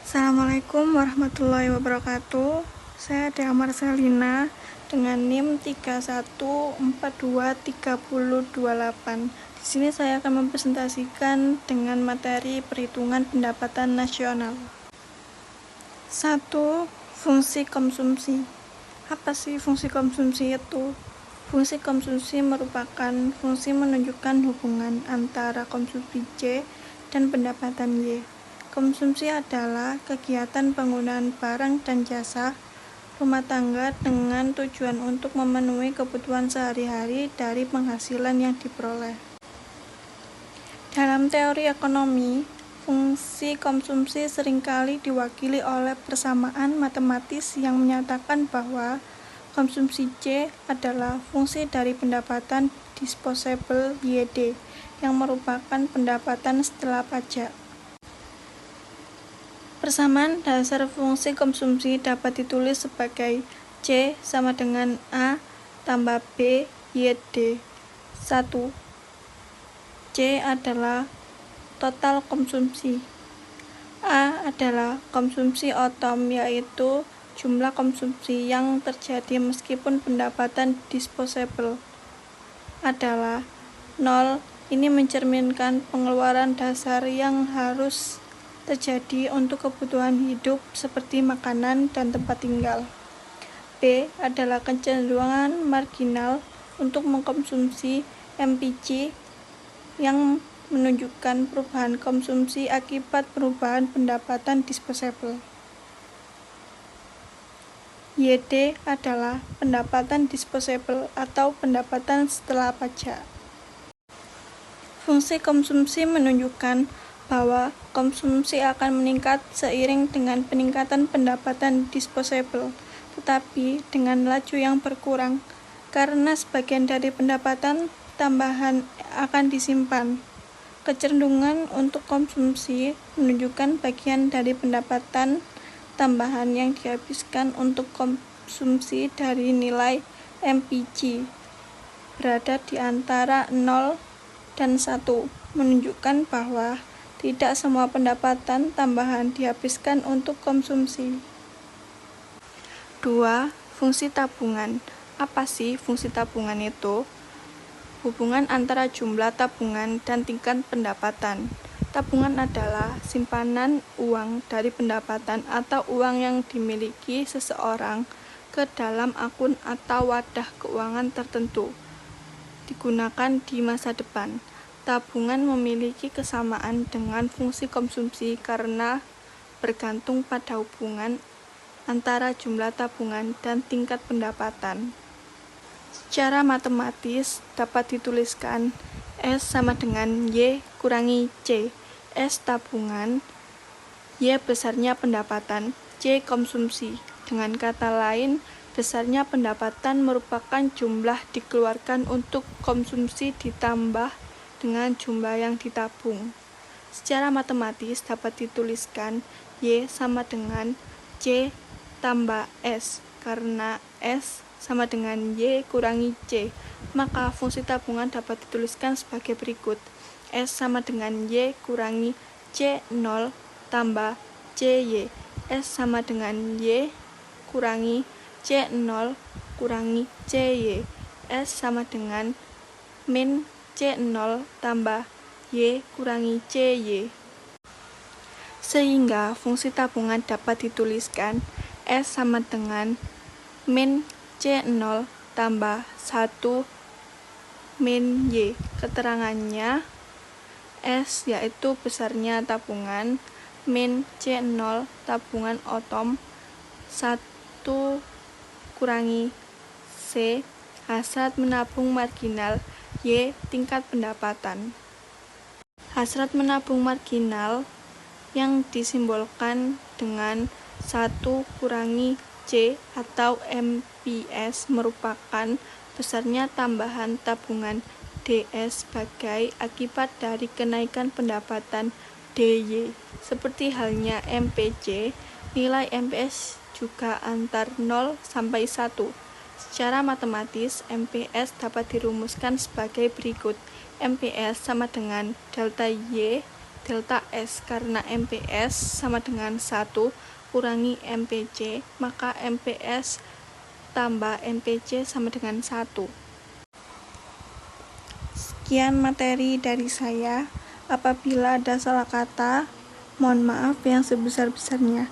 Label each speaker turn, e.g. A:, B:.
A: Assalamualaikum warahmatullahi wabarakatuh. Saya Dea Marcelina dengan NIM 31423028. Di sini saya akan mempresentasikan dengan materi perhitungan pendapatan nasional. 1. Fungsi konsumsi. Apa sih fungsi konsumsi itu? Fungsi konsumsi merupakan fungsi menunjukkan hubungan antara konsumsi C dan pendapatan Y. Konsumsi adalah kegiatan penggunaan barang dan jasa rumah tangga dengan tujuan untuk memenuhi kebutuhan sehari-hari dari penghasilan yang diperoleh. Dalam teori ekonomi, fungsi konsumsi seringkali diwakili oleh persamaan matematis yang menyatakan bahwa konsumsi C adalah fungsi dari pendapatan disposable YD yang merupakan pendapatan setelah pajak. Persamaan dasar fungsi konsumsi dapat ditulis sebagai C sama dengan A tambah B YD. 1. C adalah total konsumsi. A adalah konsumsi otom, yaitu jumlah konsumsi yang terjadi meskipun pendapatan disposable adalah 0. Ini mencerminkan pengeluaran dasar yang harus terjadi untuk kebutuhan hidup seperti makanan dan tempat tinggal. B adalah kecenderungan marginal untuk mengkonsumsi MPC yang menunjukkan perubahan konsumsi akibat perubahan pendapatan disposable. YD adalah pendapatan disposable atau pendapatan setelah pajak. Fungsi konsumsi menunjukkan bahwa konsumsi akan meningkat seiring dengan peningkatan pendapatan disposable, tetapi dengan laju yang berkurang, karena sebagian dari pendapatan tambahan akan disimpan. Kecenderungan untuk konsumsi menunjukkan bagian dari pendapatan tambahan yang dihabiskan untuk konsumsi dari nilai MPC berada di antara 0 dan 1, menunjukkan bahwa tidak semua pendapatan tambahan dihabiskan untuk konsumsi. 2. Fungsi tabungan. Apa sih fungsi tabungan itu? Hubungan antara jumlah tabungan dan tingkat pendapatan. Tabungan adalah simpanan uang dari pendapatan atau uang yang dimiliki seseorang ke dalam akun atau wadah keuangan tertentu, digunakan di masa depan. Tabungan memiliki kesamaan dengan fungsi konsumsi karena bergantung pada hubungan antara jumlah tabungan dan tingkat pendapatan. Secara matematis dapat dituliskan S sama dengan Y kurangi C. S tabungan, Y besarnya pendapatan, C konsumsi. Dengan kata lain, besarnya pendapatan merupakan jumlah dikeluarkan untuk konsumsi ditambah dengan jumlah yang ditabung. Secara matematis dapat dituliskan Y sama dengan C tambah S, karena S sama dengan Y kurangi C, maka fungsi tabungan dapat dituliskan sebagai berikut. S sama dengan Y kurangi C0 tambah CY. S sama dengan Y kurangi C0 kurangi CY. S sama dengan min C0 tambah Y kurangi CY. Sehingga fungsi tabungan dapat dituliskan S sama dengan min C0 tambah 1 min Y. Keterangannya, S yaitu besarnya tabungan, min C0 tabungan otom, 1 kurangi C hasrat menabung marginal, Y tingkat pendapatan. Hasrat menabung marginal yang disimbolkan dengan 1 kurangi C atau MPS merupakan besarnya tambahan tabungan DS sebagai akibat dari kenaikan pendapatan DY. Seperti halnya MPC, nilai MPS juga antar 0 sampai 1. Secara matematis, MPS dapat dirumuskan sebagai berikut. MPS sama dengan delta Y delta S karena MPS sama dengan 1 kurangi MPC, maka MPS tambah MPC sama dengan 1. Sekian materi dari saya. Apabila ada salah kata, mohon maaf yang sebesar-besarnya.